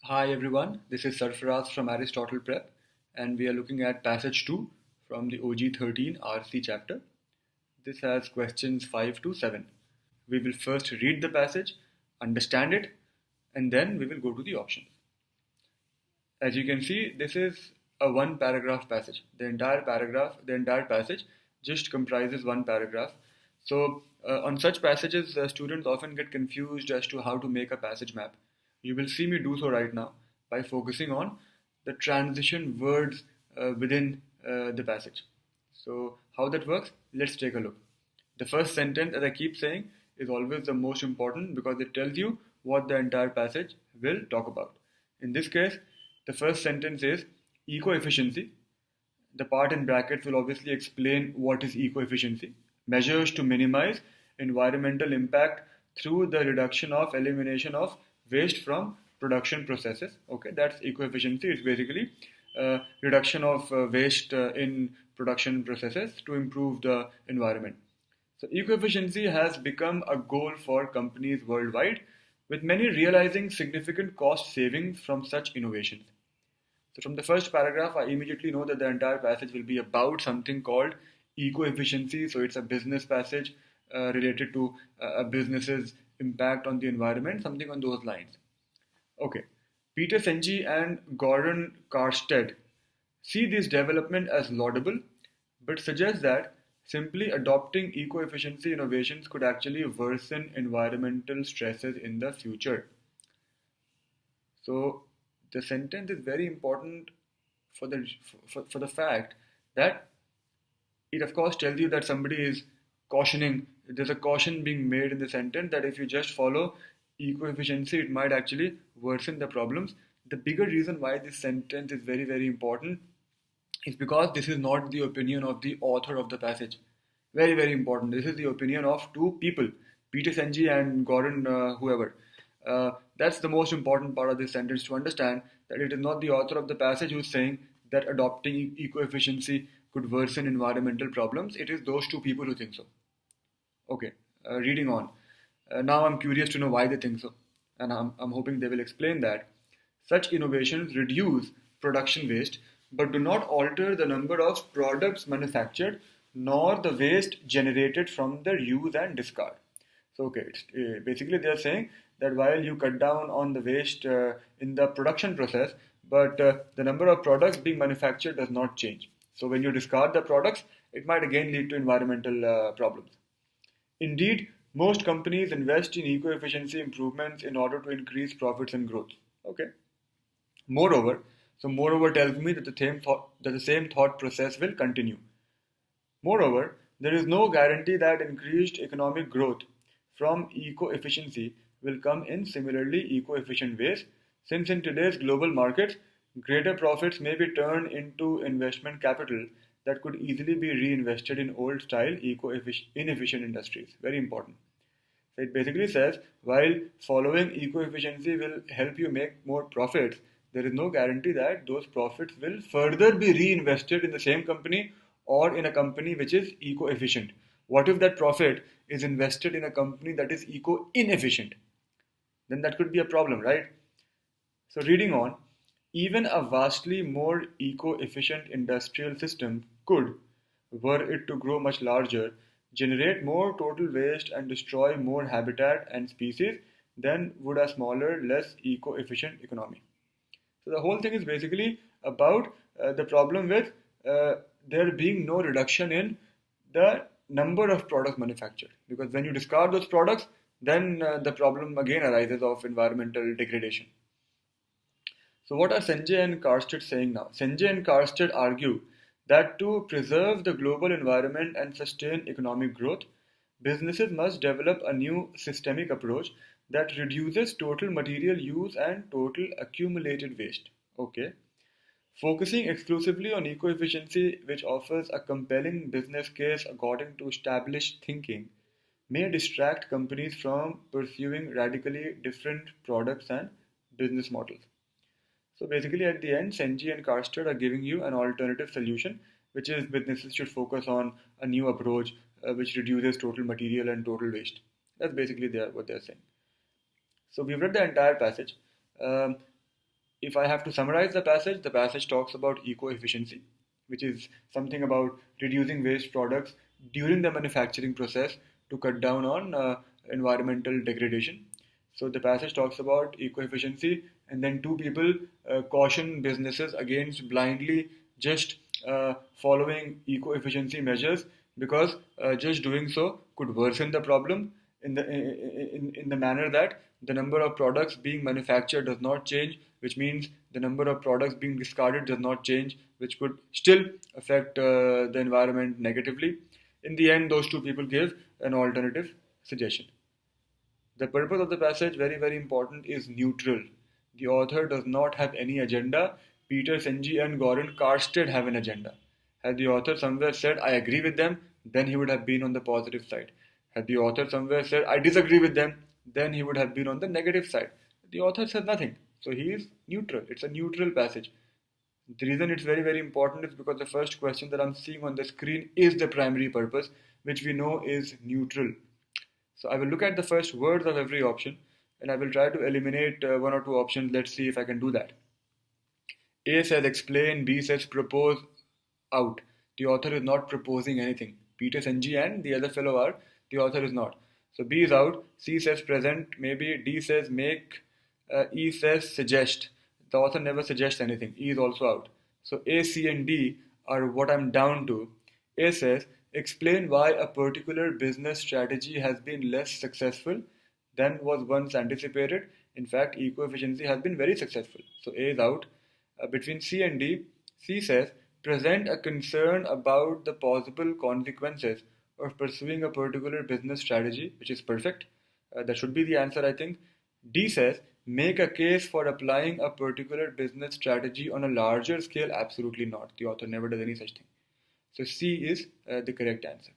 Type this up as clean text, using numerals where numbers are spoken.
Hi everyone, this is Sarfraz from Aristotle Prep, and we are looking at passage 2 from the OG 13 RC chapter. This has questions 5 to 7. We will first read the passage, understand it, and then we will go to the options. As you can see, this is a one paragraph passage. The entire passage just comprises one paragraph. So, on such passages, students often get confused as to how to make a passage map. You will see me do so right now by focusing on the transition words within the passage. So, how that works, let's take a look. The first sentence, as I keep saying, is always the most important because it tells you what the entire passage will talk about. In this case, the first sentence is eco-efficiency. The part in brackets will obviously explain what is eco-efficiency. Measures to minimize environmental impact through the reduction of elimination of waste from production processes. Okay, that's eco-efficiency. It's basically reduction of waste in production processes to improve the environment. So eco-efficiency has become a goal for companies worldwide, with many realizing significant cost savings from such innovations. So from the first paragraph, I immediately know that the entire passage will be about something called eco-efficiency. So it's a business passage related to a business's impact on the environment, something on those lines. Okay. Peter Senge and Gordon Karstead see this development as laudable, but suggest that simply adopting eco-efficiency innovations could actually worsen environmental stresses in the future. So the sentence is very important for the fact that it of course tells you that somebody is cautioning. There's a caution being made in the sentence that if you just follow eco-efficiency, it might actually worsen the problems. The bigger reason why this sentence is very, very important is because this is not the opinion of the author of the passage. Very, very important. This is the opinion of two people, Peter Senge and Gordon whoever. That's the most important part of this sentence, to understand that it is not the author of the passage who's saying that adopting eco-efficiency could worsen environmental problems. It is those two people who think so. Okay, reading on. Now I'm curious to know why they think so, and I'm hoping they will explain that. Such innovations reduce production waste but do not alter the number of products manufactured nor the waste generated from their use and discard. So, okay, basically they are saying that while you cut down on the waste in the production process, but the number of products being manufactured does not change. So, when you discard the products, it might again lead to environmental problems. Indeed, most companies invest in eco-efficiency improvements in order to increase profits and growth. Okay. Moreover tells me that the same thought process will continue. Moreover, there is no guarantee that increased economic growth from eco-efficiency will come in similarly eco-efficient ways, since in today's global markets, greater profits may be turned into investment capital that could easily be reinvested in old-style inefficient industries. Very important. So it basically says while following eco-efficiency will help you make more profits, there is no guarantee that those profits will further be reinvested in the same company or in a company which is eco-efficient. What if that profit is invested in a company that is eco-inefficient? Then that could be a problem, right? So reading on, even a vastly more eco-efficient industrial system could, were it to grow much larger, generate more total waste and destroy more habitat and species than would a smaller, less eco-efficient economy. So the whole thing is basically about the problem with there being no reduction in the number of products manufactured. Because when you discard those products, then the problem again arises of environmental degradation. So what are Senge and Karstead saying now? Senge and Karstead argue that to preserve the global environment and sustain economic growth, businesses must develop a new systemic approach that reduces total material use and total accumulated waste. Okay. Focusing exclusively on eco-efficiency, which offers a compelling business case according to established thinking, may distract companies from pursuing radically different products and business models. So basically at the end, Senge and Karstead are giving you an alternative solution, which is businesses should focus on a new approach which reduces total material and total waste. That's basically what they're saying. So we've read the entire passage. if I have to summarize the passage talks about eco-efficiency, which is something about reducing waste products during the manufacturing process to cut down on environmental degradation. So the passage talks about eco-efficiency, and then two people caution businesses against blindly just following eco-efficiency measures, because just doing so could worsen the problem in the manner that the number of products being manufactured does not change, which means the number of products being discarded does not change, which could still affect the environment negatively. In the end, those two people give an alternative suggestion. The purpose of the passage, very, very important, is neutral. The author does not have any agenda. Peter, Senji, and Goran Karstead have an agenda. Had the author somewhere said, I agree with them, then he would have been on the positive side. Had the author somewhere said, I disagree with them, then he would have been on the negative side. The author says nothing. So he is neutral. It's a neutral passage. The reason it's very, very important is because the first question that I'm seeing on the screen is the primary purpose, which we know is neutral. So I will look at the first words of every option, and I will try to eliminate one or two options. Let's see if I can do that. A says explain, B says propose, out. The author is not proposing anything. Peter, Senji, and the other fellow are. The author is not. So B is out. C says present, maybe. D says make. E says suggest. The author never suggests anything. E is also out. So A, C, and D are what I'm down to. A says explain why a particular business strategy has been less successful than was once anticipated. In fact, eco-efficiency has been very successful. So A is out. Between C and D, C says present a concern about the possible consequences of pursuing a particular business strategy, which is perfect. That should be the answer, I think. D says make a case for applying a particular business strategy on a larger scale. Absolutely not. The author never does any such thing. So C is the correct answer.